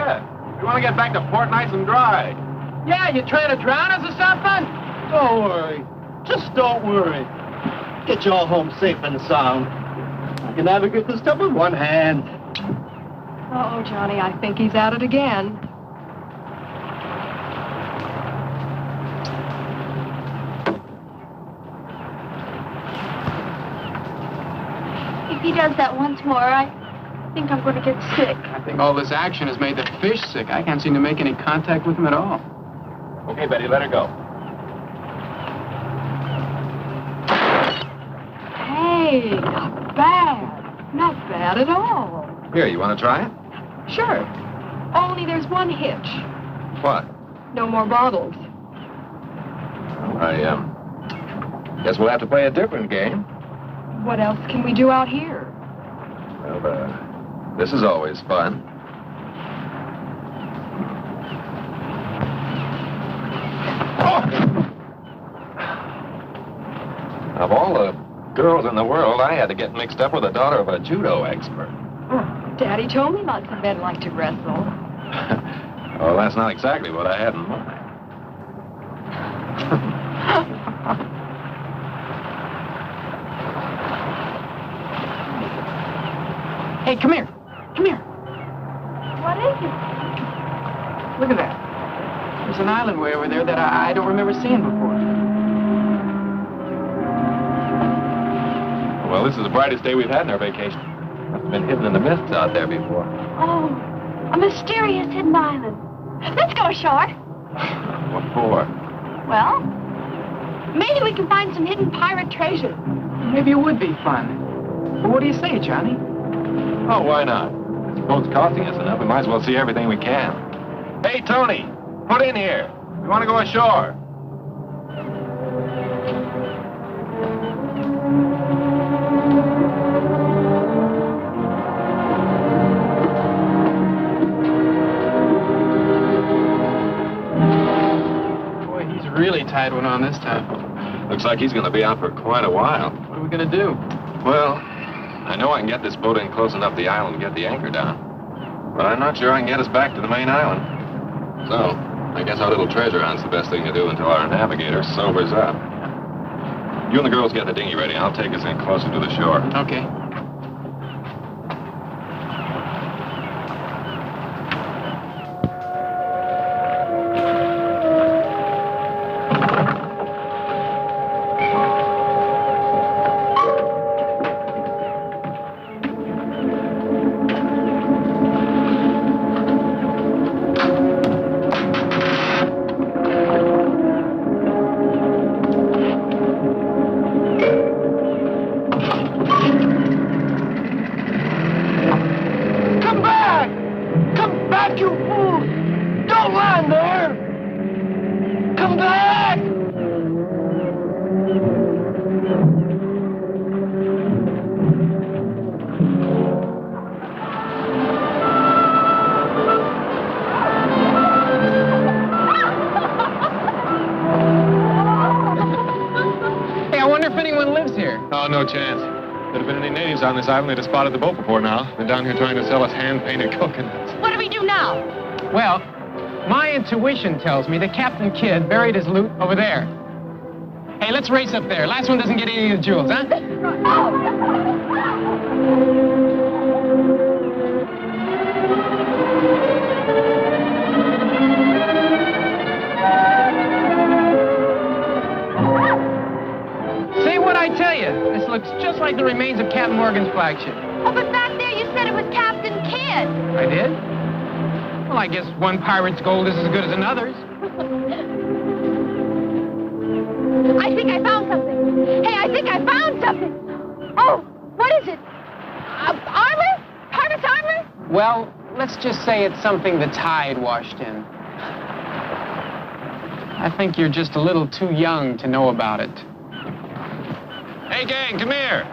Yeah. We want to get back to port nice and dry. Yeah, you trying to drown us or something? Don't worry. Just don't worry. Get you all home safe and sound. I can navigate this stuff with one hand. Uh-oh, Johnny, I think he's at it again. If he does that once more, I think I'm going to get sick. I think all this action has made the fish sick. I can't seem to make any contact with him at all. Okay, Betty, let her go. Hey, not bad. Not bad at all. Here, you want to try it? Sure. Only there's one hitch. What? No more bottles. I guess we'll have to play a different game. What else can we do out here? Well, this is always fun. Oh! Of all the girls in the world, I had to get mixed up with the daughter of a judo expert. Daddy told me lots of men like to wrestle. Well, that's not exactly what I had in mind. Hey, come here. Come here. What is it? Look at that. There's an island way over there that I don't remember seeing before. Well, this is the brightest day we've had in our vacation. Must have been hidden in the mists out there before. Oh, a mysterious hidden island. Let's go ashore. What for? Well, maybe we can find some hidden pirate treasure. Maybe it would be fun. But what do you say, Johnny? Oh, why not? This boat's costing us enough. We might as well see everything we can. Hey, Tony, put in here. We want to go ashore. Boy, he's really tied one on this time. Looks like he's going to be out for quite a while. What are we going to do? Well, I know I can get this boat in close enough to the island and get the anchor down. But I'm not sure I can get us back to the main island. So, I guess our little treasure hunt's the best thing to do until our navigator sobers up. You and the girls get the dinghy ready. I'll take us in closer to the shore. Okay. No chance. Could have been any natives on this island that have spotted the boat before now. They're down here trying to sell us hand-painted coconuts. What do we do now? Well, my intuition tells me that Captain Kidd buried his loot over there. Hey, let's race up there. Last one doesn't get any of the jewels, huh? See what I tell you? This looks just like the remains of Captain Morgan's flagship. Oh, but back there you said it was Captain Kidd. I did? Well, I guess one pirate's gold is as good as another's. I think I found something. Hey, I think I found something. Oh, what is it? Armor? Pirate's armor? Well, let's just say it's something the tide washed in. I think you're just a little too young to know about it. Hey, gang, come here.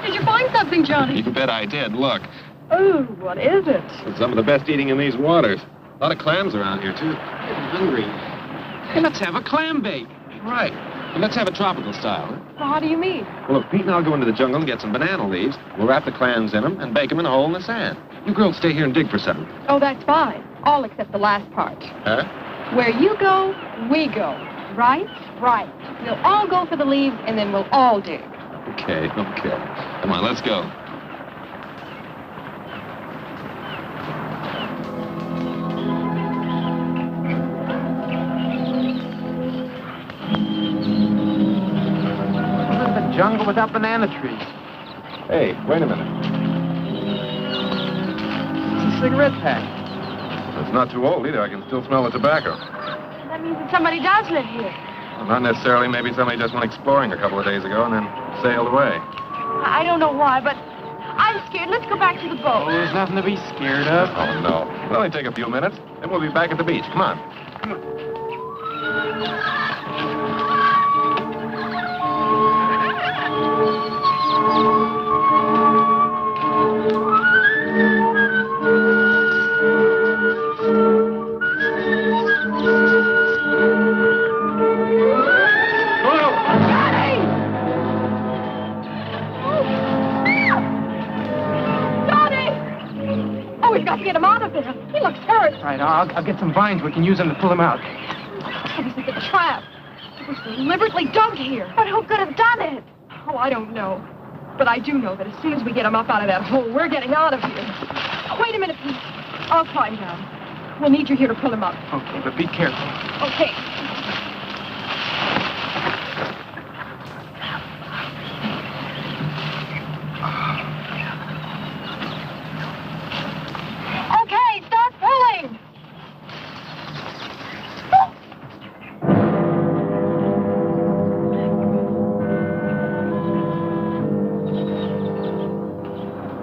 Did you find something, Johnny? You bet I did. Look. Oh, what is it? It's some of the best eating in these waters. A lot of clams around here, too. I'm hungry. Hey, let's have a clam bake. Right. Let's have a tropical style. Well, how do you mean? Well, look, Pete and I'll go into the jungle and get some banana leaves. We'll wrap the clams in them and bake them in a hole in the sand. You girls stay here and dig for something. Oh, that's fine. All except the last part. Huh? Where you go, we go. Right? Right. We'll all go for the leaves, and then we'll all dig. Okay. Come on, let's go. Jungle without banana trees. Hey, wait a minute. It's a cigarette pack. It's not too old either. I can still smell the tobacco. That means that somebody does live here. Well, not necessarily. Maybe somebody just went exploring a couple of days ago and then sailed away. I don't know why, but I'm scared. Let's go back to the boat. Oh, there's nothing to be scared of. Oh, no. It'll only take a few minutes, and we'll be back at the beach. Come on. Get him out of there. He looks hurt. All right, I'll get some vines. We can use them to pull him out. It was like a trap. It was deliberately dug here. But who could have done it? Oh, I don't know. But I do know that as soon as we get him up out of that hole, we're getting out of here. Wait a minute, Pete. I'll climb down. We'll need you here to pull him up. Okay, but be careful. Okay. Okay, start pulling.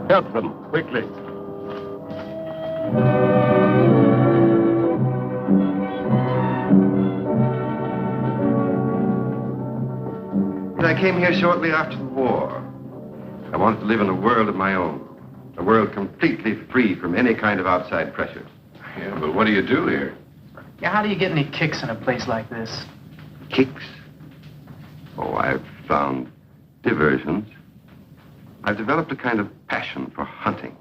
Help them, quickly. I came here shortly after the war. I wanted to live in a world of my own. A world completely free from any kind of outside pressures. Yeah, but what do you do here? Yeah, how do you get any kicks in a place like this? Kicks? Oh, I've found diversions. I've developed a kind of passion for hunting.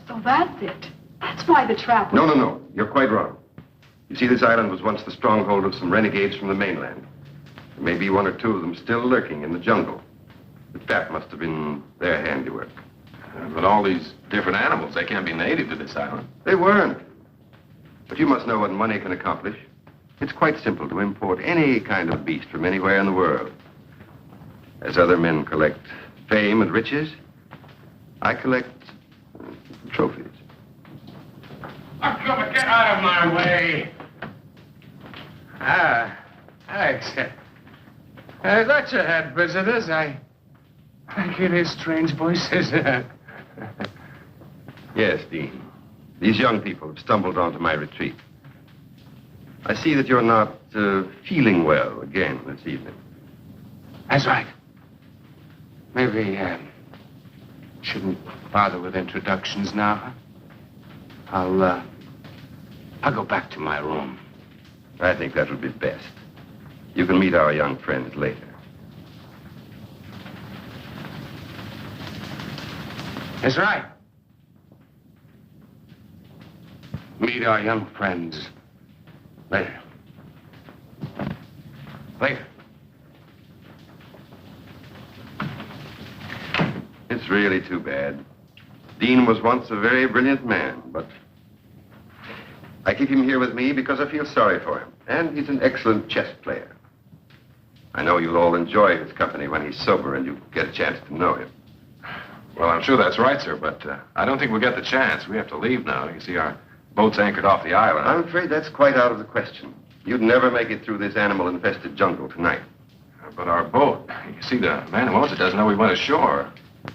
So that's it. That's why the trap was... No. You're quite wrong. You see, this island was once the stronghold of some renegades from the mainland. There may be one or two of them still lurking in the jungle. But that must have been their handiwork. But all these different animals, they can't be native to this island. They weren't. But you must know what money can accomplish. It's quite simple to import any kind of beast from anywhere in the world. As other men collect fame and riches, I collect trophies. Come get out of my way. Thanks. I thought you had visitors. I can hear strange voices. Yes, Dean. These young people have stumbled onto my retreat. I see that you're not feeling well again this evening. That's right. Maybe shouldn't bother with introductions now. I'll go back to my room. I think that would be best. You can meet our young friends later. That's right. Meet our young friends later. Later. It's really too bad. Dean was once a very brilliant man, but I keep him here with me because I feel sorry for him. And he's an excellent chess player. I know you'll all enjoy his company when he's sober and you get a chance to know him. Well, I'm sure that's right, sir, but I don't think we'll get the chance. We have to leave now. You see, our boat's anchored off the island. I'm afraid that's quite out of the question. You'd never make it through this animal-infested jungle tonight. But our boat, you see, the man who owns it doesn't know we went ashore.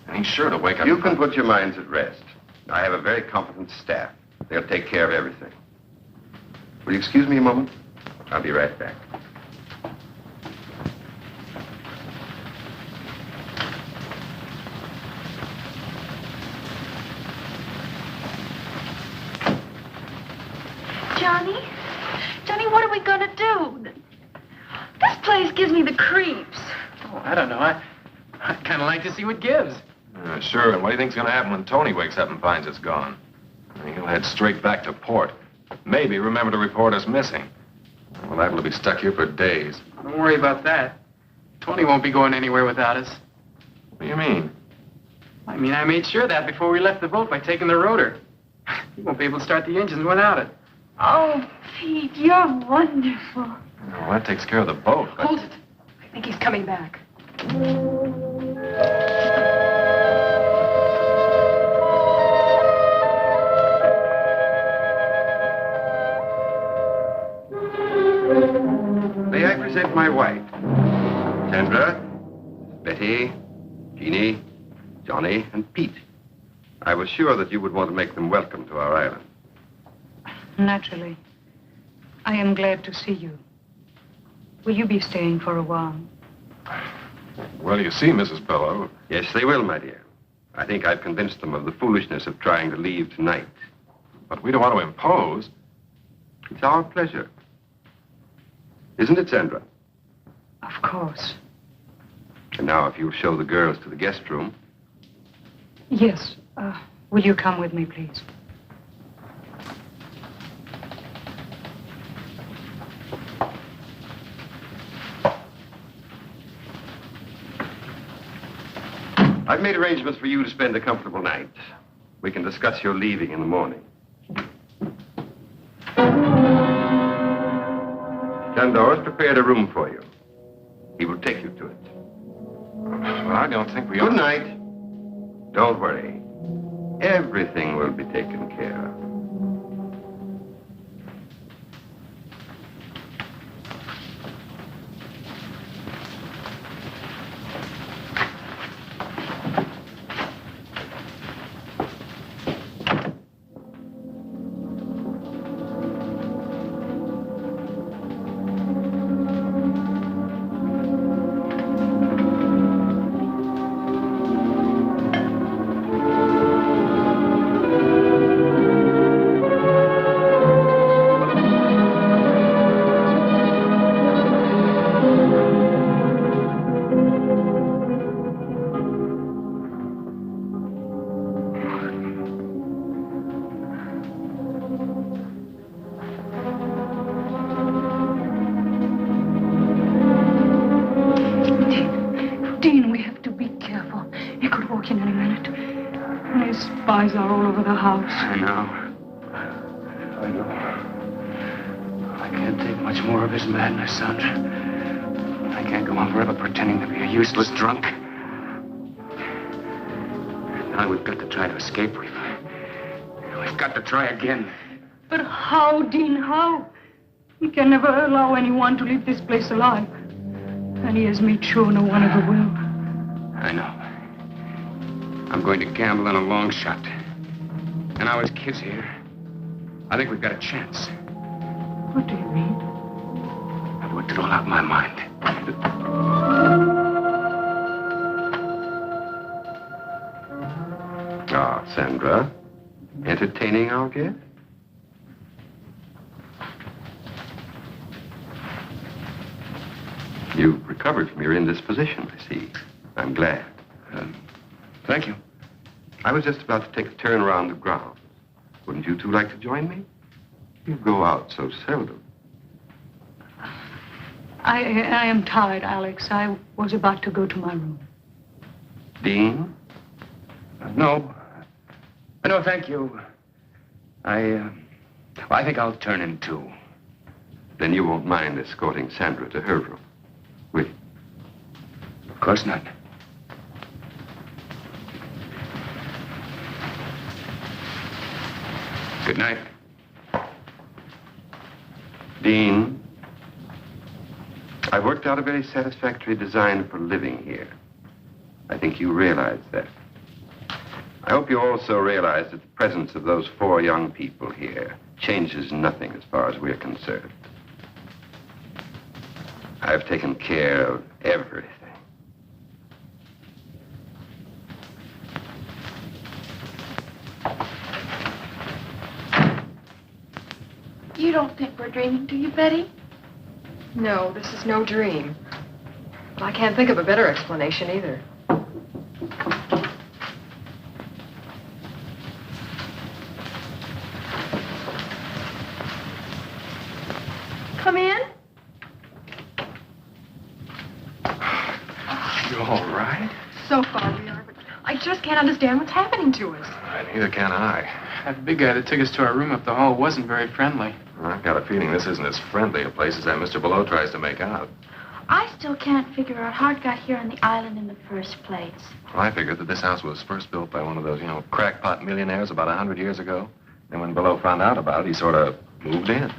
And he's sure to wake up... You can put your minds at rest. I have a very competent staff. They'll take care of everything. Will you excuse me a moment? I'll be right back. Johnny, what are we going to do? This place gives me the creeps. Oh, I don't know. I'd kind of like to see what gives. Sure, and what do you think's going to happen when Tony wakes up and finds it's gone? He'll head straight back to port. Maybe remember to report us missing. We're liable to be stuck here for days. Don't worry about that. Tony won't be going anywhere without us. What do you mean? I mean, I made sure of that before we left the boat by taking the rotor. He won't be able to start the engines without it. Oh, Pete, you're wonderful. Well, that takes care of the boat. Hold it. I think he's coming back. May I present my wife? Sandra, Betty, Jeannie, Johnny, and Pete. I was sure that you would want to make them welcome to our island. Naturally. I am glad to see you. Will you be staying for a while? Well, you see, Mrs. Balleau. Yes, they will, my dear. I think I've convinced them of the foolishness of trying to leave tonight. But we don't want to impose. It's our pleasure. Isn't it, Sandra? Of course. And now, if you'll show the girls to the guest room. Yes. Will you come with me, please? I've made arrangements for you to spend a comfortable night. We can discuss your leaving in the morning. Sandor has prepared a room for you. He will take you to it. Well, I don't think we Good night. Don't worry. Everything will be taken care of. Spies are all over the house. I know. I can't take much more of his madness, Sandra. I can't go on forever pretending to be a useless drunk. Now we've got to try to escape. We've got to try again. But how, Dean, how? He can never allow anyone to leave this place alive. And he has made sure no one ever will. I know. I'm going to gamble on a long shot. And now his kid's here. I think we've got a chance. What do you mean? I've worked it all out in my mind. Ah, Sandra. Entertaining our guest? You've recovered from your indisposition, I see. I'm glad. Thank you. I was just about to take a turn around the grounds. Wouldn't you two like to join me? You go out so seldom. I am tired, Alex. I was about to go to my room. Dean? No. No, thank you. I think I'll turn in too. Then you won't mind escorting Sandra to her room, will you? Of course not. Good night. Dean, I've worked out a very satisfactory design for living here. I think you realize that. I hope you also realize that the presence of those 4 young people here changes nothing as far as we're concerned. I've taken care of everything. You don't think we're dreaming, do you, Betty? No, this is no dream. But I can't think of a better explanation either. Come in. You all right? So far we are, but I just can't understand what's happening to us. Neither can I. That big guy that took us to our room up the hall wasn't very friendly. I've got a feeling this isn't as friendly a place as that Mr. Balleau tries to make out. I still can't figure out how it got here on the island in the first place. Well, I figured that this house was first built by one of those, crackpot millionaires about 100 years ago. And when Balleau found out about it, he sort of moved in.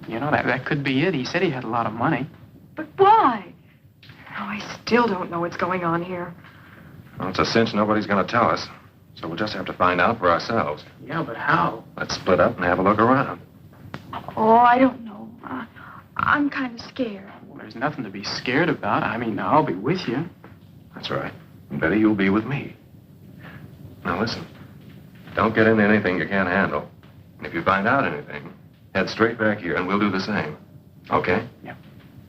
You know, that could be it. He said he had a lot of money. But why? Oh, I still don't know what's going on here. Well, it's a cinch nobody's going to tell us. So we'll just have to find out for ourselves. Yeah, but how? Let's split up and have a look around. Oh, I don't know. I'm kind of scared. Well, there's nothing to be scared about. I mean, I'll be with you. That's right. And Betty, you'll be with me. Now listen, don't get into anything you can't handle. And if you find out anything, head straight back here and we'll do the same. Okay? Yeah.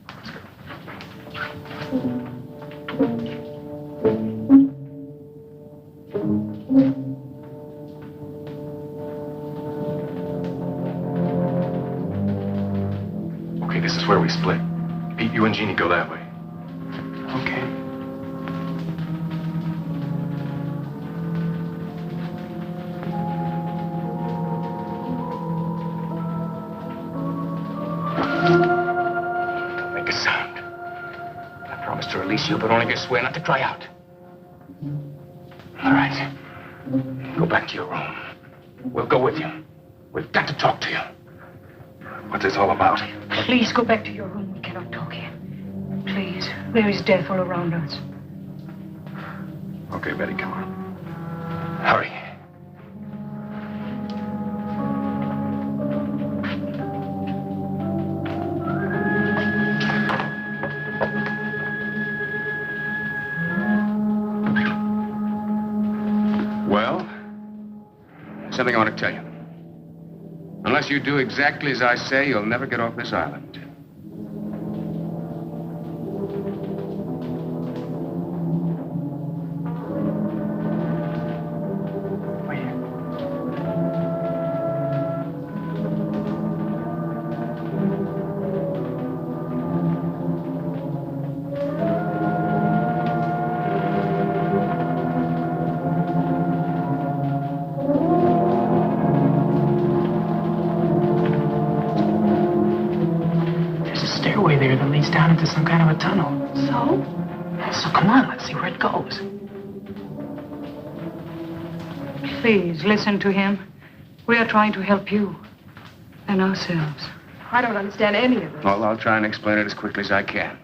Let's go. Okay, this is where we split. Pete, you and Jeannie go that way. Okay. Don't make a sound. I promised to release you, but only if you swear not to cry out. All right. Go back to your room. We'll go with you. We've got to talk to you. What's this all about? Please go back to your room. We cannot talk here. Please. There is death all around us. Okay, Betty, come on. Hurry. Well, something I want to tell you. Unless you do exactly as I say, you'll never get off this island. Down into some kind of a tunnel. So? So come on, let's see where it goes. Please, listen to him. We are trying to help you and ourselves. I don't understand any of this. Well, I'll try and explain it as quickly as I can.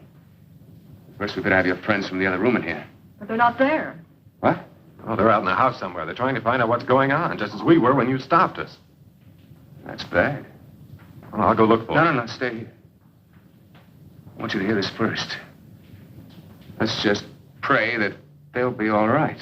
First, we better have your friends from the other room in here. But they're not there. What? Oh, they're out in the house somewhere. They're trying to find out what's going on, just as we were when you stopped us. That's bad. Well, I'll go look for them. No, stay here. I want you to hear this first. Let's just pray that they'll be all right.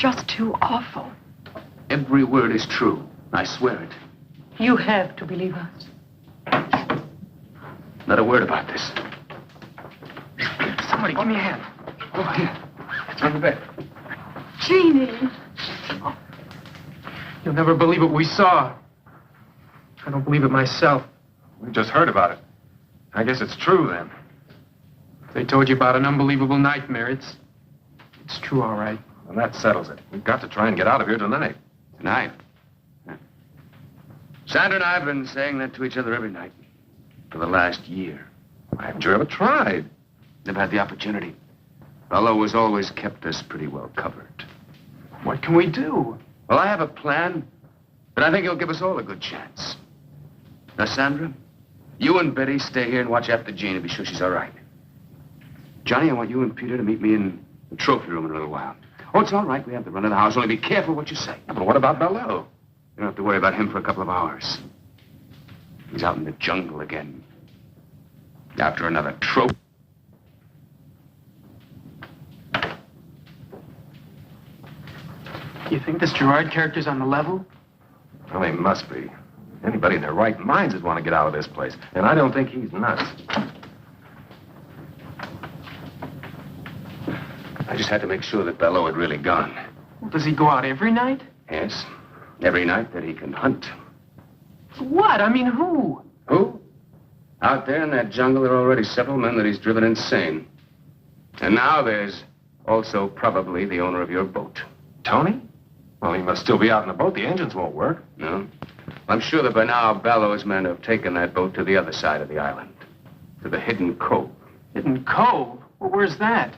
just too awful. Every word is true. I swear it. You have to believe us. Not a word about this. Somebody, give me a hand. Oh, here. It's on the bed. Jeannie. You'll never believe what we saw. I don't believe it myself. We just heard about it. I guess it's true, then. They told you about an unbelievable nightmare. It's true, all right. Well, that settles it. We've got to try and get out of here tonight. Tonight? Yeah. Sandra and I have been saying that to each other every night for the last year. Why haven't you ever tried? Never had the opportunity. Balleau has always kept us pretty well covered. What can we do? Well, I have a plan, but I think he'll give us all a good chance. Now, Sandra, you and Betty stay here and watch after Jean and be sure she's all right. Johnny, I want you and Peter to meet me in the trophy room in a little while. Oh, it's all right. We have the run of the house. Only be careful what you say. Yeah, but what about Balleau? You don't have to worry about him for a couple of hours. He's out in the jungle again. After another trophy. You think this Gerard character's on the level? Well, he must be. Anybody in their right minds would want to get out of this place. And I don't think he's nuts. I just had to make sure that Balleau had really gone. Well, does he go out every night? Yes. Every night that he can hunt. What? I mean, who? Who? Out there in that jungle, there are already several men that he's driven insane. And now there's also probably the owner of your boat. Tony? Well, he must still be out in the boat. The engines won't work. No? I'm sure that by now Balleau's men have taken that boat to the other side of the island. To the hidden cove. Hidden Cove? Well, where's that?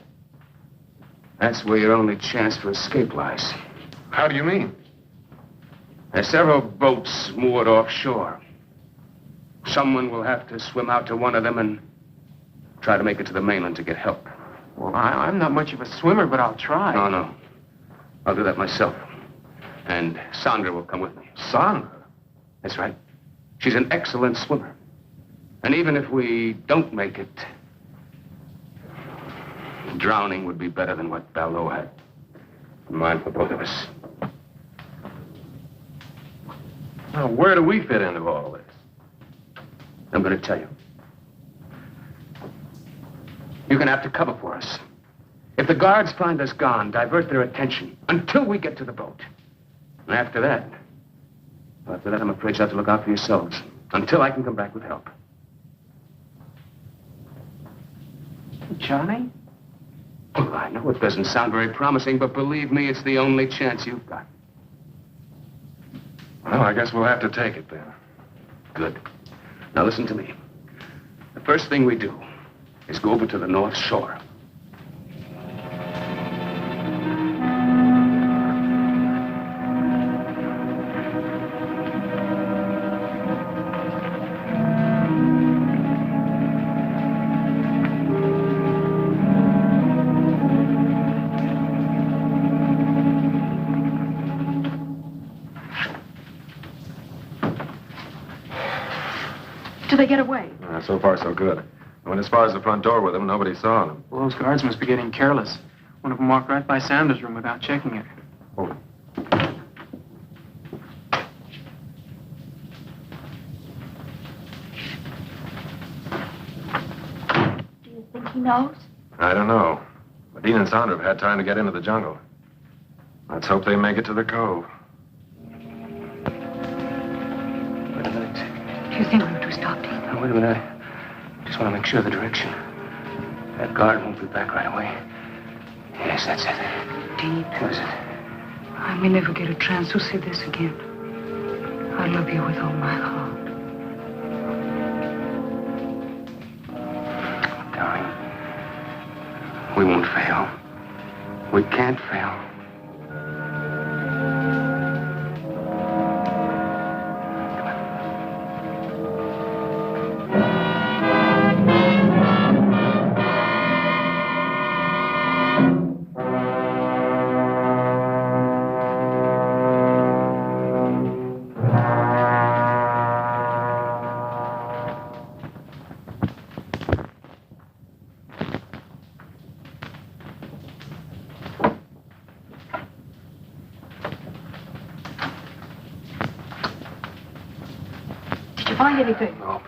That's where your only chance for escape lies. How do you mean? There's several boats moored offshore. Someone will have to swim out to one of them and try to make it to the mainland to get help. Well, I'm not much of a swimmer, but I'll try. No. I'll do that myself. And Sandra will come with me. Sandra? That's right. She's an excellent swimmer. And even if we don't make it, drowning would be better than what Balleau had in mind for both of us. Now, where do we fit into all this? I'm going to tell you. You're going to have to cover for us. If the guards find us gone, divert their attention until we get to the boat. And after that, I'm afraid you'll have to look out for yourselves until I can come back with help. Johnny? Well, I know it doesn't sound very promising, but believe me, it's the only chance you've got. Well, I guess we'll have to take it then. Good. Now listen to me. The first thing we do is go over to the North Shore. Do they get away? So far, so good. I went as far as the front door with them. Nobody saw them. Well, those guards must be getting careless. One of them walked right by Sandra's room without checking it. Oh. Do you think he knows? I don't know. But Dean and Sandra have had time to get into the jungle. Let's hope they make it to the cove. Wait a minute. Do you think we ought to stop, Dean? Now, wait a minute. I just want to make sure of the direction. That guard won't be back right away. Yes, that's it. Dean, What is it? I may never get a chance to say this again. I love you with all my heart. Darling, we won't fail. We can't fail. you find anything? No.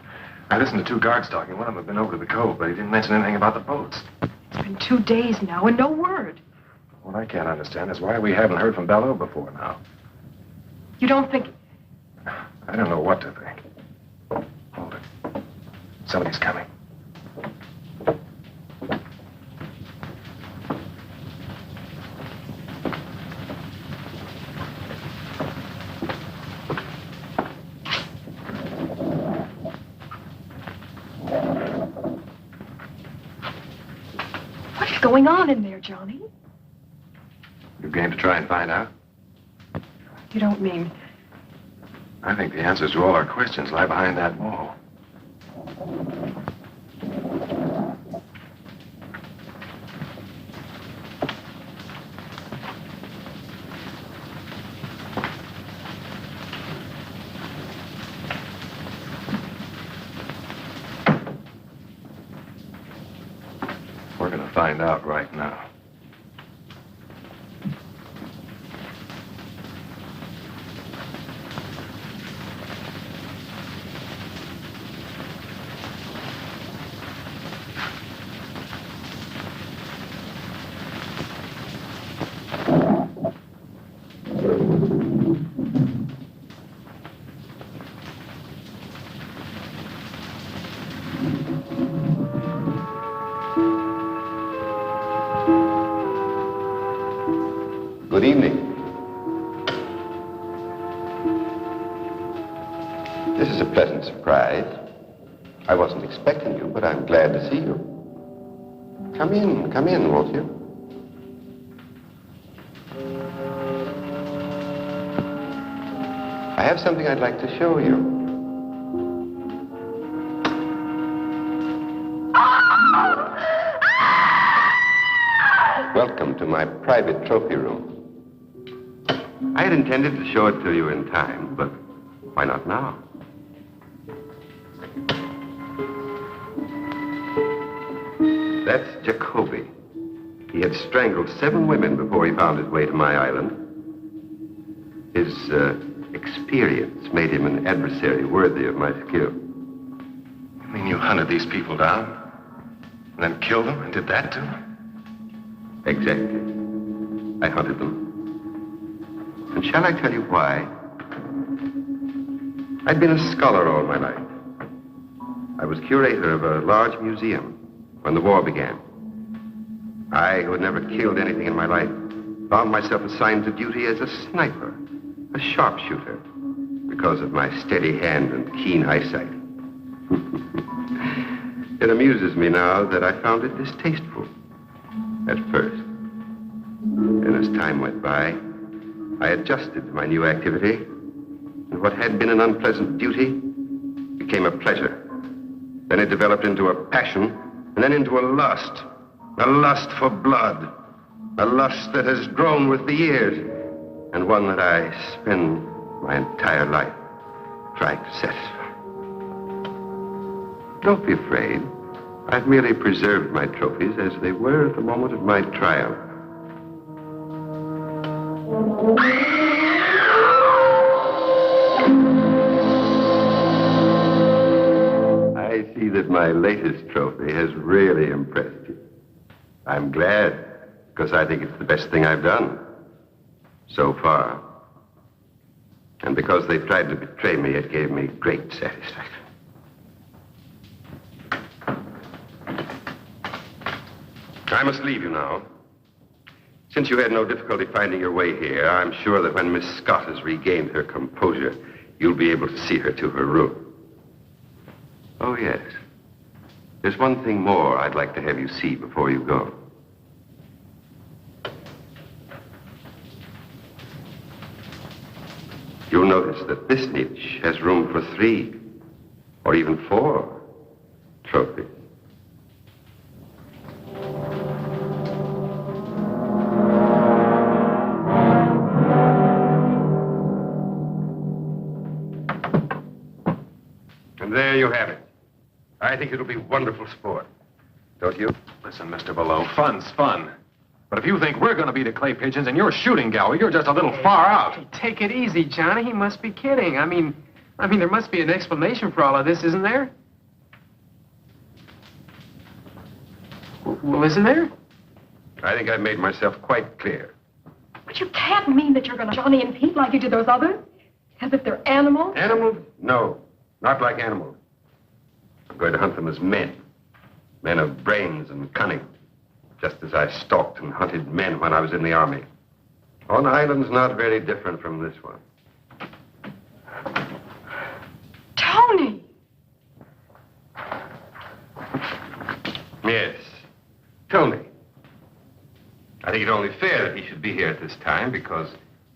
I listened to two guards talking. One of them had been over to the cove, but he didn't mention anything about the boats. It's been 2 days now and no word. What I can't understand is why we haven't heard from Balleau before now. You don't think... I don't know what to think. Hold it. Somebody's coming. What's going on in there, Johnny? You game to try and find out? You don't mean... I think the answers to all our questions lie behind that wall. We're going to find out right now. Good evening. This is a pleasant surprise. I wasn't expecting you, but I'm glad to see you. Come in, won't you? I have something I'd like to show you. Welcome to my private trophy room. I had intended to show it to you in time, but why not now? That's Jacoby. He had strangled 7 women before he found his way to my island. His experience made him an adversary worthy of my skill. You mean you hunted these people down, and then killed them, and did that to them? Exactly. I hunted them. And shall I tell you why? I'd been a scholar all my life. I was curator of a large museum when the war began. I, who had never killed anything in my life, found myself assigned to duty as a sniper, a sharpshooter, because of my steady hand and keen eyesight. It amuses me now that I found it distasteful at first. And as time went by, I adjusted to my new activity, and what had been an unpleasant duty became a pleasure. Then it developed into a passion, and then into a lust for blood, a lust that has grown with the years, and one that I spend my entire life trying to satisfy. Don't be afraid. I've merely preserved my trophies as they were at the moment of my triumph. I see that my latest trophy has really impressed you. I'm glad, because I think it's the best thing I've done so far. And because they tried to betray me, it gave me great satisfaction. I must leave you now. Since you had no difficulty finding your way here, I'm sure that when Miss Scott has regained her composure, you'll be able to see her to her room. Oh, yes. There's one thing more I'd like to have you see before you go. You'll notice that this niche has room for 3 or even 4 trophies. And there you have it. I think it'll be wonderful sport. Don't you? Listen, Mr. Balleau, fun's fun. But if you think we're going to be the clay pigeons in your shooting gallery, you're just a little far out. Hey, take it easy, Johnny. He must be kidding. I mean, I mean, there must be an explanation for all of this, isn't there? Well, isn't there? I think I've made myself quite clear. But you can't mean that you're going to Johnny and Pete like you did those others? As if they're animals? Animals? No, not like animals. I'm going to hunt them as men. Men of brains and cunning. Just as I stalked and hunted men when I was in the army. On islands not very different from this one. Tony! Yes, Tony. I think it only fair that he should be here at this time because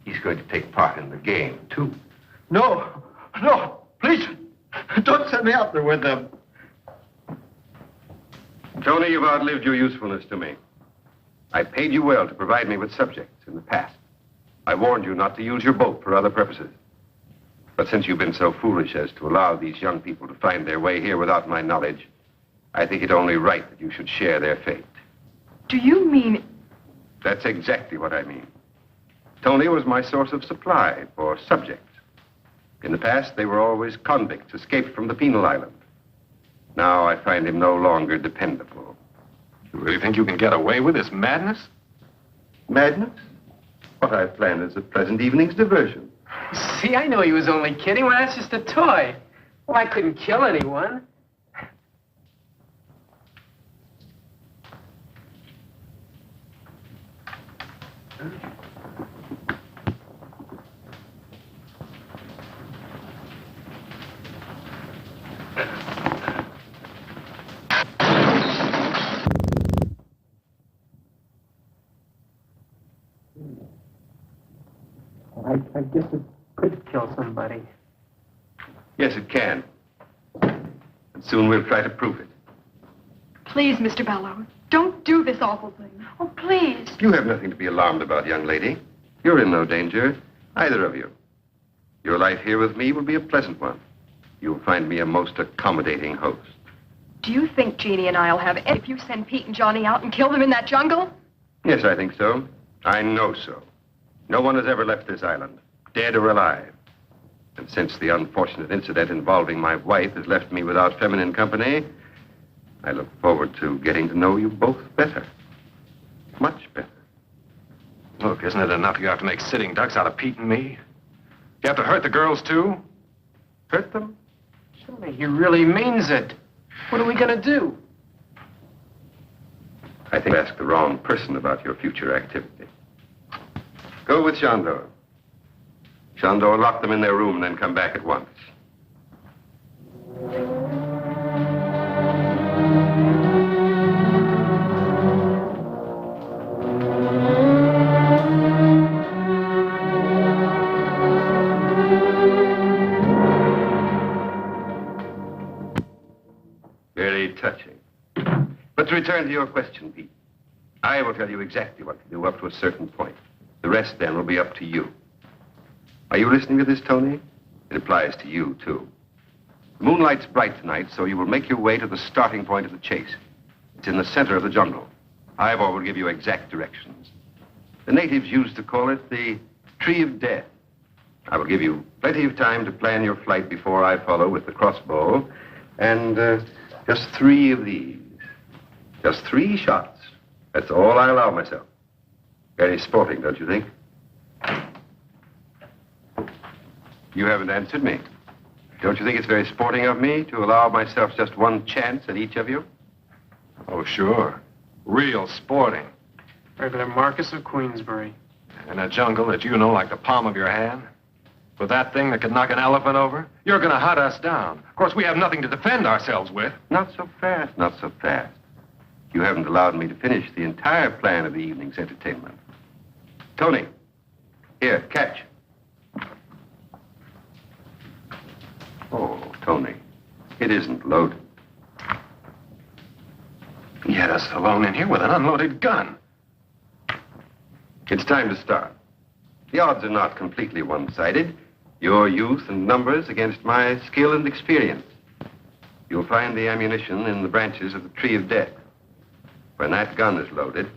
he's going to take part in the game, too. No, please, don't send me out there with them. Tony, you've outlived your usefulness to me. I paid you well to provide me with subjects in the past. I warned you not to use your boat for other purposes. But since you've been so foolish as to allow these young people to find their way here without my knowledge, I think it only right that you should share their fate. Do you mean... That's exactly what I mean. Tony was my source of supply for subjects. In the past, they were always convicts escaped from the penal island. Now I find him no longer dependable. You really think you can get away with this madness? Madness? What I've planned is a pleasant evening's diversion. See, I know he was only kidding. Well, that's just a toy. Well, I couldn't kill anyone. I guess it could kill somebody. Yes, it can. And soon we'll try to prove it. Please, Mr. Balleau, don't do this awful thing. Oh, please. You have nothing to be alarmed about, young lady. You're in no danger, either of you. Your life here with me will be a pleasant one. You'll find me a most accommodating host. Do you think Jeannie and I'll have if you send Pete and Johnny out and kill them in that jungle? Yes, I think so. I know so. No one has ever left this island, dead or alive. And since the unfortunate incident involving my wife has left me without feminine company, I look forward to getting to know you both better. Much better. Look, isn't it enough you have to make sitting ducks out of Pete and me? You have to hurt the girls, too? Hurt them? Surely he really means it. What are we going to do? I think you asked the wrong person about your future activity. Go with Chandor. Chandor, lock them in their room and then come back at once. Very touching. But to return to your question, Pete, I will tell you exactly what to do up to a certain point. The rest, then, will be up to you. Are you listening to this, Tony? It applies to you, too. The moonlight's bright tonight, so you will make your way to the starting point of the chase. It's in the center of the jungle. Ivor will give you exact directions. The natives used to call it the Tree of Death. I will give you plenty of time to plan your flight before I follow with the crossbow. And just 3 of these. Just 3 shots. That's all I allow myself. Very sporting, don't you think? You haven't answered me. Don't you think it's very sporting of me to allow myself just 1 chance at each of you? Oh, sure. Real sporting. Regular Marquis of Queensbury. In a jungle that you know like the palm of your hand? With that thing that could knock an elephant over? You're going to hunt us down. Of course, we have nothing to defend ourselves with. Not so fast, not so fast. You haven't allowed me to finish the entire plan of the evening's entertainment. Tony, here, catch. Oh, Tony, it isn't loaded. He had us alone in here with an unloaded gun. It's time to start. The odds are not completely one-sided. Your youth and numbers against my skill and experience. You'll find the ammunition in the branches of the Tree of Death. When that gun is loaded,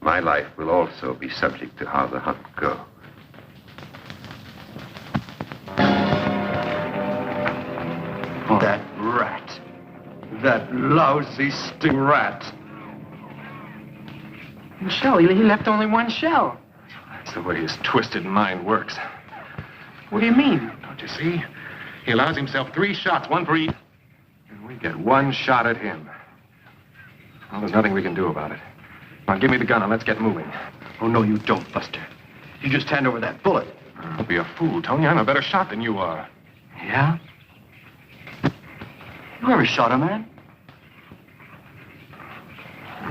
my life will also be subject to how the hunt goes. Lousy sting rat. Shell, he left only one shell. That's the way his twisted mind works. What do you mean? Don't you see? He allows himself 3 shots, 1 for each. And we get 1 shot at him. Well, there's nothing we can do about it. Now, give me the gun and let's get moving. Oh, no, you don't, Buster. You just hand over that bullet. Don't be a fool, Tony. I'm a better shot than you are. Yeah? You ever shot a man?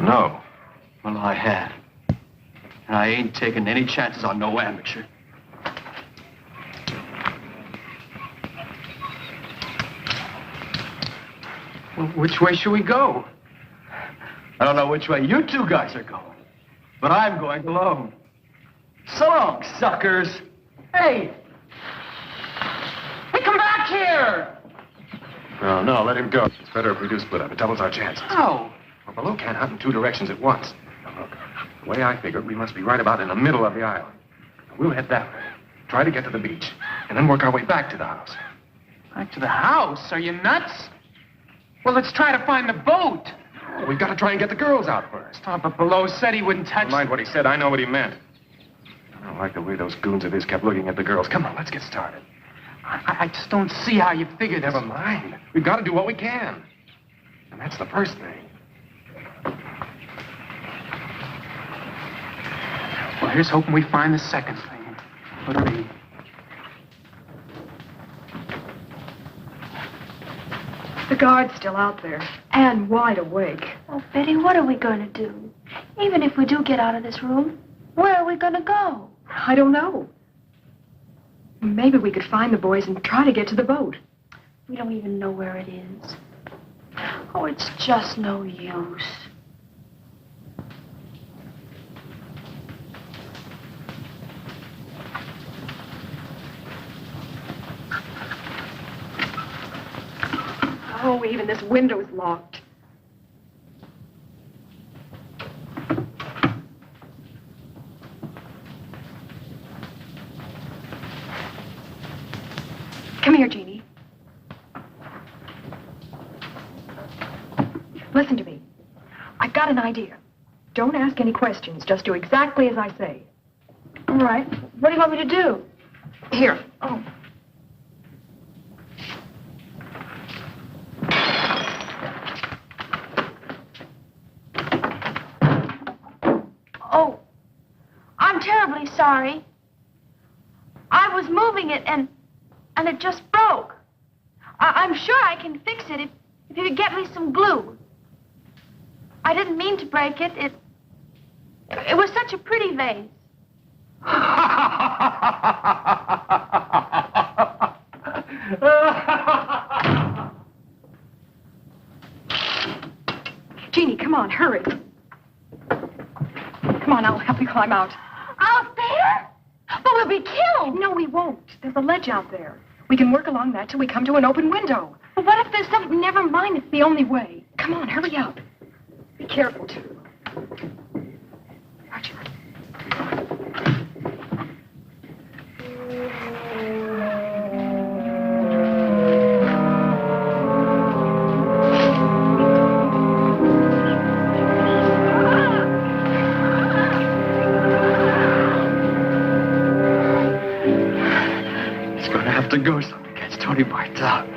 No. Well, I have. And I ain't taking any chances on no amateur. Well, which way should we go? I don't know which way you 2 guys are going, but I'm going alone. So long, suckers. Hey! Hey, come back here! No, let him go. It's better if we do split up. It doubles our chances. Oh. Well, Balleau can't hunt in 2 directions at once. Now, look, the way I figure it, we must be right about in the middle of the island. We'll head that way, try to get to the beach, and then work our way back to the house. Back to the house? Are you nuts? Well, let's try to find the boat. We've got to try and get the girls out first. Oh, but Balleau said he wouldn't touch... Never mind what he said. I know what he meant. I don't like the way those goons of his kept looking at the girls. Come on, let's get started. I just don't see how you figured this. Never mind. We've got to do what we can. And that's the first thing. Well, here's hoping we find the second thing. What'll be? The guard's still out there, and wide awake. Oh, Betty, what are we going to do? Even if we do get out of this room, where are we going to go? I don't know. Maybe we could find the boys and try to get to the boat. We don't even know where it is. Oh, it's just no use. Oh, even this window's locked. Come here, Jeannie. Listen to me. I've got an idea. Don't ask any questions. Just do exactly as I say. All right. What do you want me to do? Here. Oh. Oh, I'm terribly sorry. I was moving it and it just broke. I'm sure I can fix it if you could get me some glue. I didn't mean to break it. It was such a pretty vase. Jeannie, come on, hurry. Come on, I'll help you climb out. Out there? But we'll be killed. No, we won't. There's a ledge out there. We can work along that till we come to an open window. But what if there's something... Never mind, it's the only way. Come on, hurry up. Be careful, too. Roger. It's gonna have to go so we catch Tony Bartel.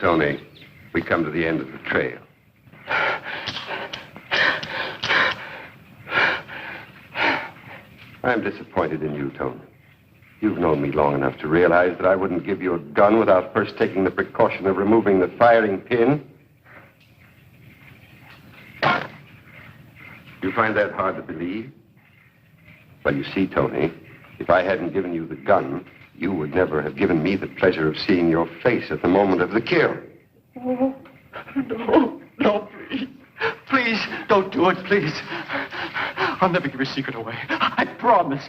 Tony, we come to the end of the trail. I'm disappointed in you, Tony. You've known me long enough to realize that I wouldn't give you a gun without first taking the precaution of removing the firing pin. You find that hard to believe? Well, you see, Tony, if I hadn't given you the gun, you would never have given me the pleasure of seeing your face at the moment of the kill. Oh, no, please. Please, don't do it, please. I'll never give your secret away. I promise.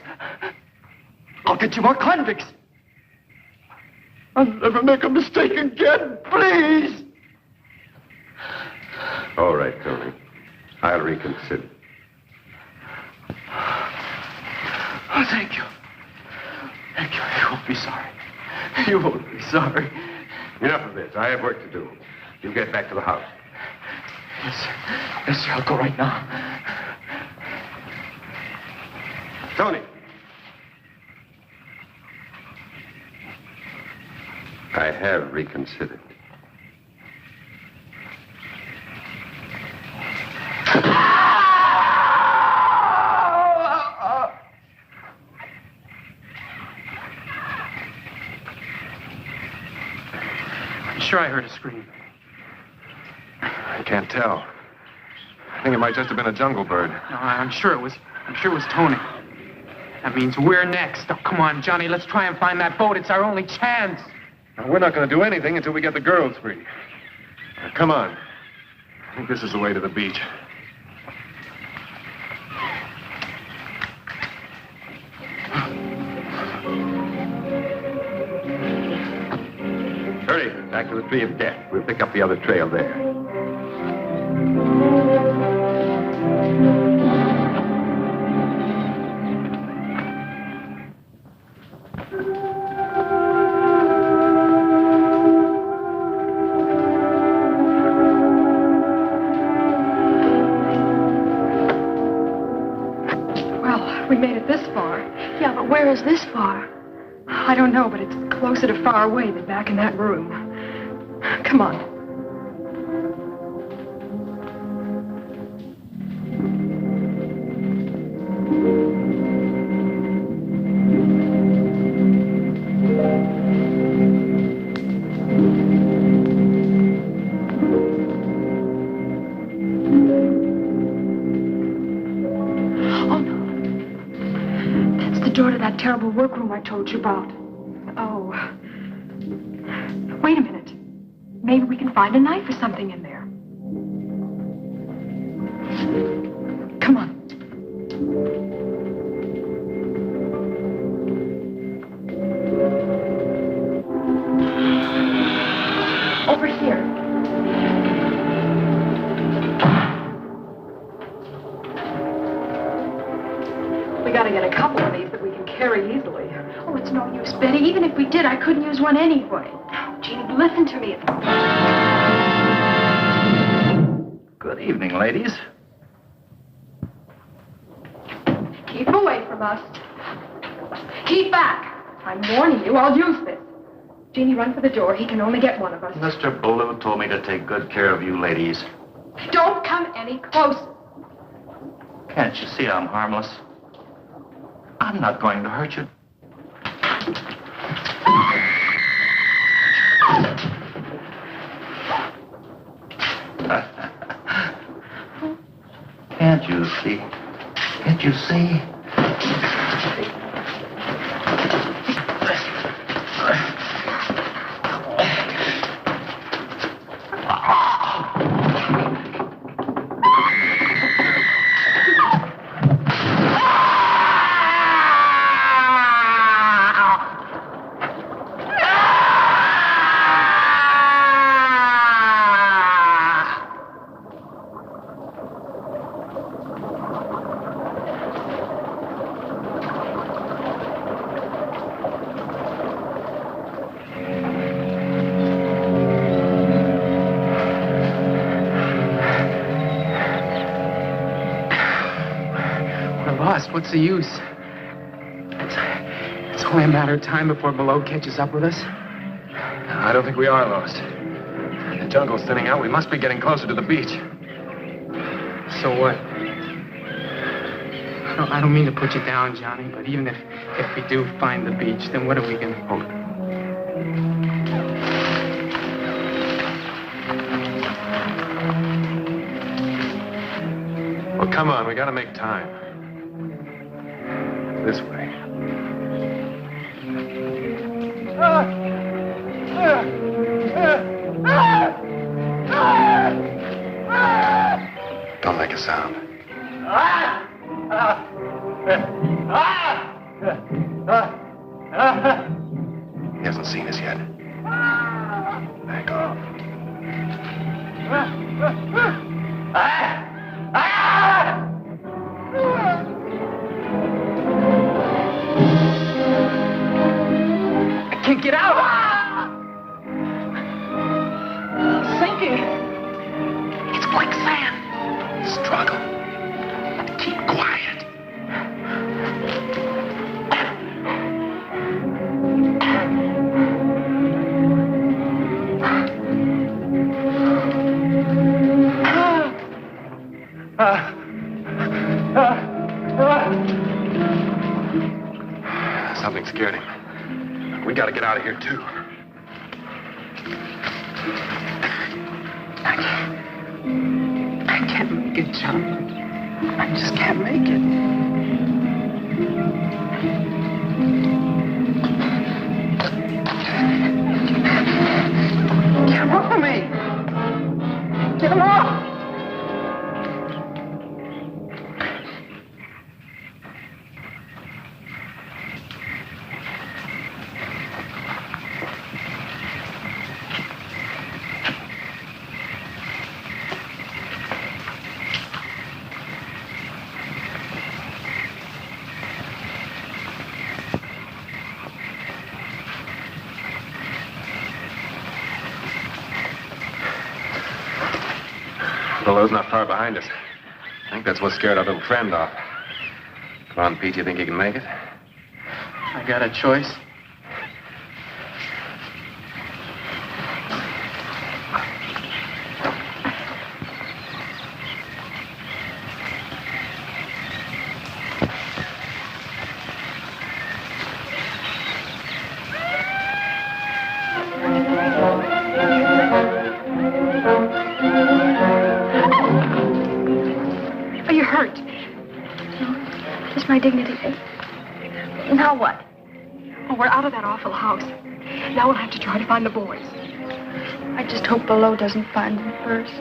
I'll get you more convicts. I'll never make a mistake again, please. All right, Tony. I'll reconsider. Oh, thank you. Thank you. You won't be sorry. You won't be sorry. Enough of this. I have work to do. You get back to the house. Yes, sir. Yes, sir. I'll go right now. Tony. I have reconsidered. I'm sure I heard a scream. I can't tell. I think it might just have been a jungle bird. No, I'm sure it was Tony. That means we're next. Oh, come on, Johnny, let's try and find that boat. It's our only chance. Now, we're not going to do anything until we get the girls free. Now, come on. I think this is the way to the beach. Hurry, back to the Tree of Death. We'll pick up the other trail there. Well, we made it this far. Yeah, but where is this far? I don't know, but it's closer to far away than back in that room. Come on. Terrible workroom I told you about. Oh. Wait a minute. Maybe we can find a knife or something in there. Come on. Over here. We gotta get a couple of these that we can carry easily. Oh, it's no use, Betty. Even if we did, I couldn't use one anyway. Oh, Jeannie, listen to me. Good evening, ladies. Keep away from us. Keep back. I'm warning you, I'll use this. Jeannie, run for the door. He can only get one of us. Mr. Balleau told me to take good care of you ladies. Don't come any closer. Can't you see I'm harmless? I'm not going to hurt you. Can't you see? Can't you see? What's the use? It's only a matter of time before Balleau catches up with us. I don't think we are lost. jungle's thinning out. We must be getting closer to the beach. So what? I don't mean to put you down, Johnny, but even if we do find the beach, then what are we gonna... Hold it. Well, come on, we gotta make time. This way. Don't make a sound. He hasn't seen us yet. Back off. I can't get out! Sinking! It's quicksand. Struggle. Keep quiet. Something scared him. We gotta get out of here, too. I can't make it, John. I just can't make it. Get him off of me! Get him off! Ballau's not far behind us. I think that's what scared our little friend off. Come on, Pete, you think you can make it? I got a choice. My dignity. Now what? Oh, we're out of that awful house. Now we'll have to try to find the boys. I just hope Balleau doesn't find them first.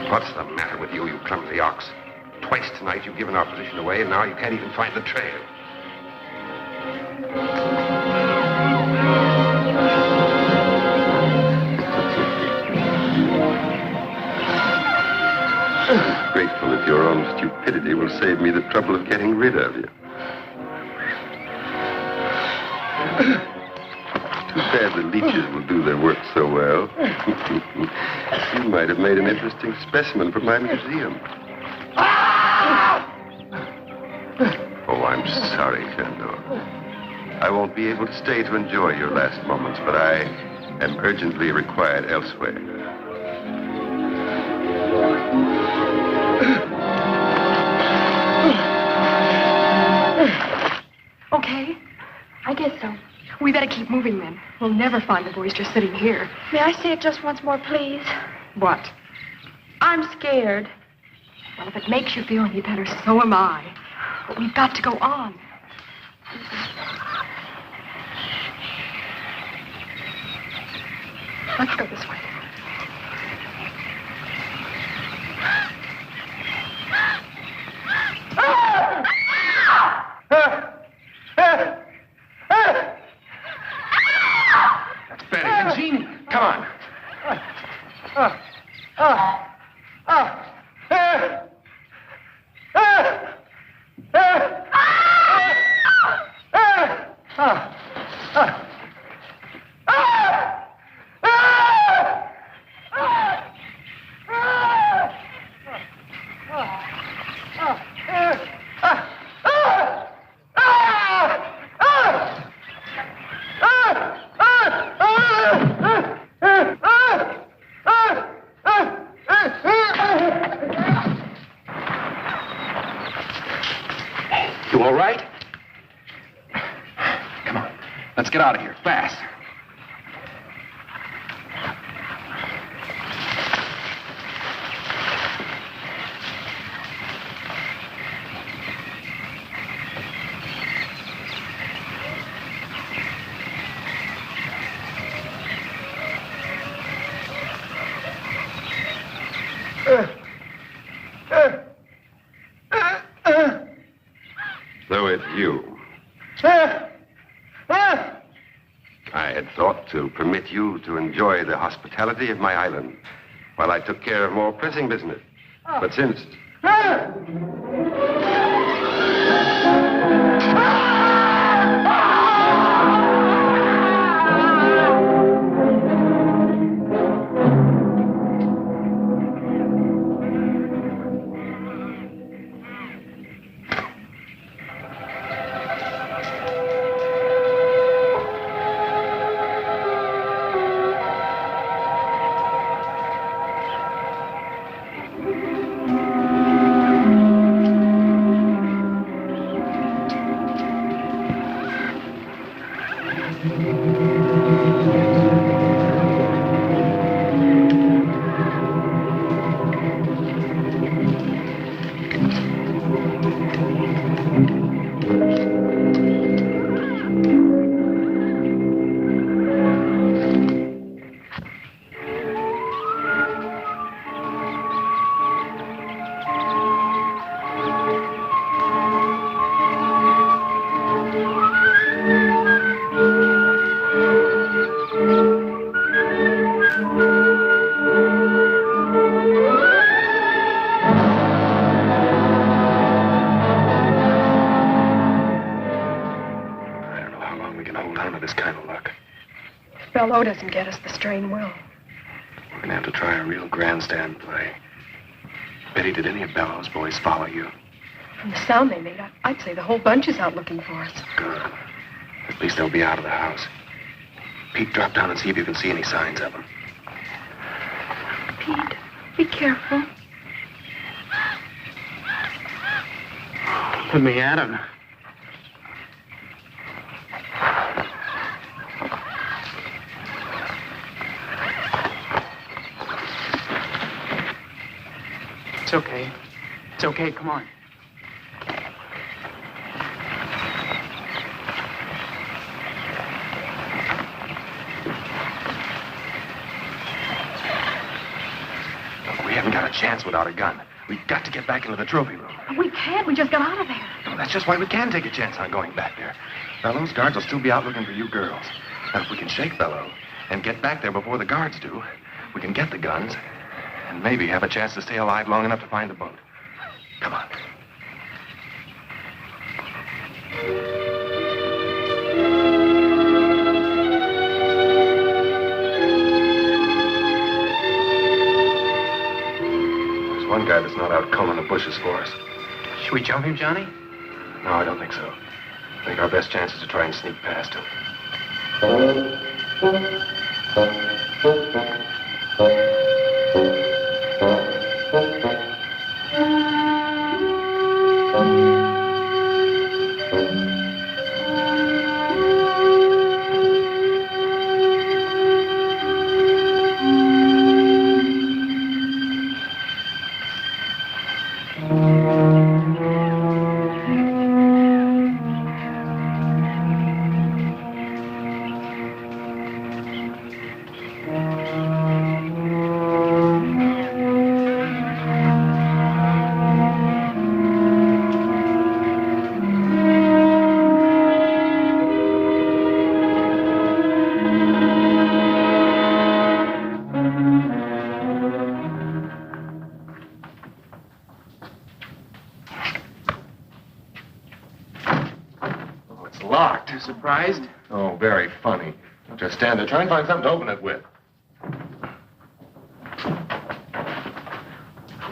What's the matter with you, you clumsy ox? Twice tonight you've given our position away, and now you can't even find the trail. Grateful that your own stupidity will save me the trouble of getting rid of you. Too bad the leeches will do their work so well. You might have made an interesting specimen for my museum. Oh, I'm sorry, Connell. I won't be able to stay to enjoy your last moments, but I am urgently required elsewhere. Okay, I guess so. We better keep moving then. We'll never find the boys just sitting here. May I see it just once more, please? What? I'm scared. Well, if it makes you feel any better, so am I. But we've got to go on. Let's go this way. That's Betty and Jeannie. Come on. Let's get out of here, fast. So it's you. I had thought to permit you to enjoy the hospitality of my island while I took care of more pressing business. But since... Balleau doesn't get us, the strain will. We're gonna have to try a real grandstand play. Betty, did any of Balleau's boys follow you? From the sound they made, I'd say the whole bunch is out looking for us. Good. At least they'll be out of the house. Pete, drop down and see if you can see any signs of them. Pete, be careful. Let me at him. It's okay. It's okay, come on. We haven't got a chance without a gun. We've got to get back into the trophy room. We can't. We just got out of there. No, that's just why we can take a chance on going back there. Balleau's guards will still be out looking for you girls. And if we can shake Balleau and get back there before the guards do, we can get the guns and maybe have a chance to stay alive long enough to find the boat. Come on. There's one guy that's not out combing the bushes for us. Should we jump him, Johnny? No, I don't think so. I think our best chance is to try and sneak past him. Surprised? Oh, very funny. Don't just stand there. Try and find something to open it with.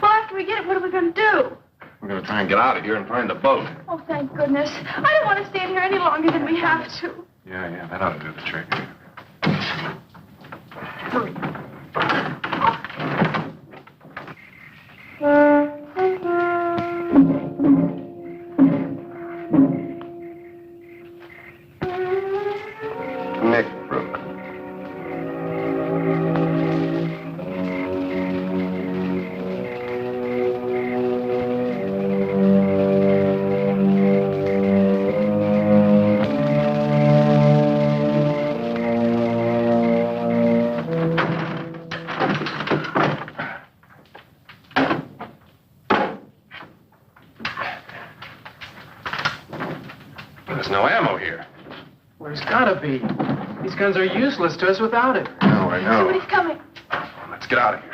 Well, after we get it, what are we going to do? We're going to try and get out of here and find the boat. Oh, thank goodness. I don't want to stay in here any longer than we have to. Yeah, that ought to do the trick. Hurry. neck, Brooke. There's no ammo here. Well, there's gotta be. These guns are useless to us without it. No, I know. Somebody's coming. Let's get out of here.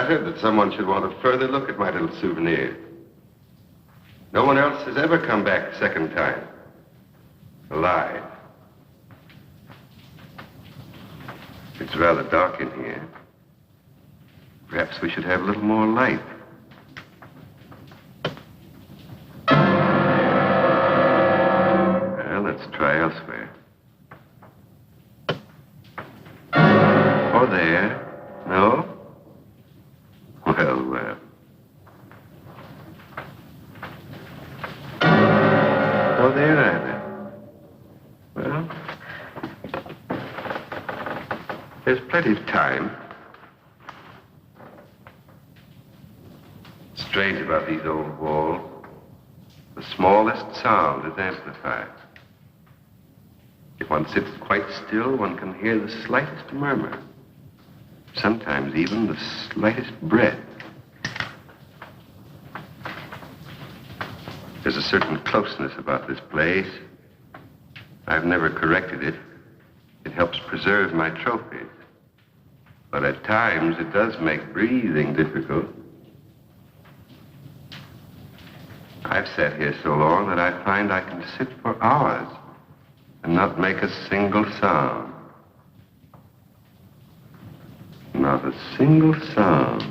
That someone should want a further look at my little souvenir. No one else has ever come back a second time. Alive. It's rather dark in here. Perhaps we should have a little more light. Well, let's try elsewhere. Or there. No? Well. Oh, there either. Well, there's plenty of time. Strange about these old walls. The smallest sound is amplified. If one sits quite still, one can hear the slightest murmur. Sometimes even the slightest breath. There's a certain closeness about this place. I've never corrected it. It helps preserve my trophies. But at times, it does make breathing difficult. I've sat here so long that I find I can sit for hours and not make a single sound. Not a single sound.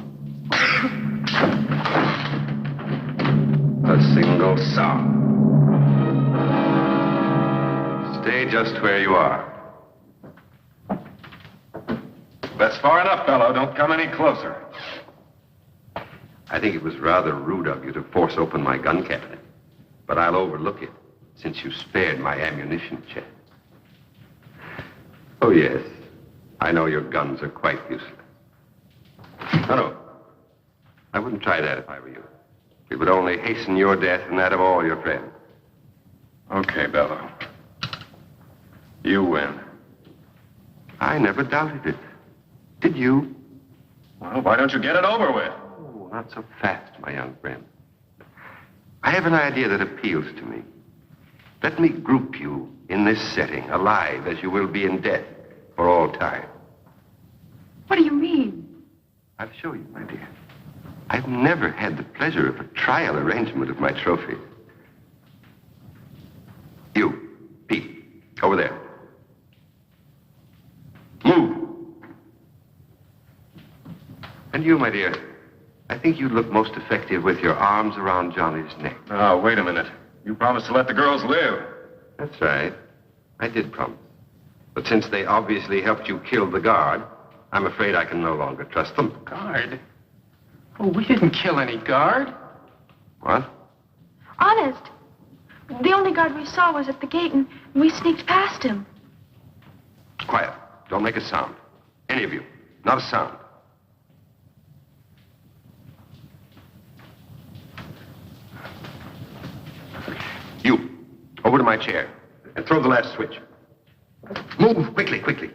A single sound. Stay just where you are. That's far enough, fellow. Don't come any closer. I think it was rather rude of you to force open my gun cabinet. But I'll overlook it, since you spared my ammunition chest. Oh, yes. I know your guns are quite useless. No. I wouldn't try that if I were you. It would only hasten your death and that of all your friends. Okay, Balleau. You win. I never doubted it. Did you? Well, why don't you get it over with? Oh, not so fast, my young friend. I have an idea that appeals to me. Let me group you in this setting, alive as you will be in death for all time. What do you mean? I'll show you, my dear. I've never had the pleasure of a trial arrangement of my trophies. You, Pete, over there. Move. And you, my dear, I think you'd look most effective with your arms around Johnny's neck. Oh, wait a minute. You promised to let the girls live. That's right. I did promise. But since they obviously helped you kill the guard, I'm afraid I can no longer trust them. Guard? Oh, we didn't kill any guard. What? Honest. The only guard we saw was at the gate, and we sneaked past him. Quiet. Don't make a sound. Any of you. Not a sound. You, over to my chair, and throw the last switch. Move, quickly, quickly.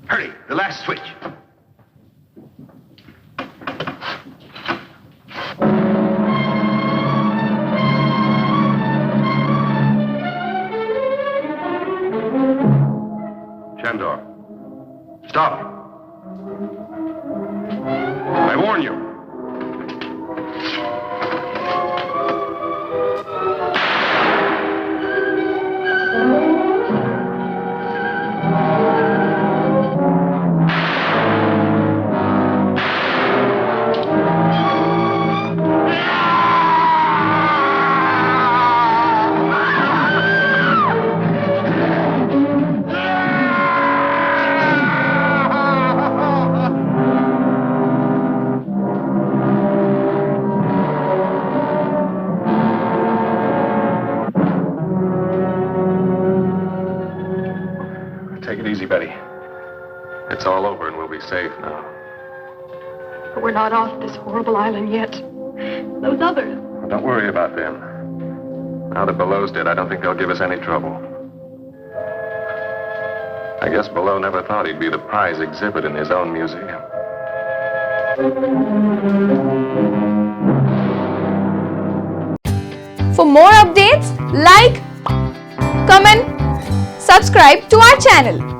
Hurry, the last switch. Chandor, stop. I warn you. It's all over and we'll be safe now. But we're not off this horrible island yet. Those others. Well, don't worry about them. Now that Balleau's dead, I don't think they'll give us any trouble. I guess Balleau never thought he'd be the prize exhibit in his own museum. For more updates, like, comment, subscribe to our channel.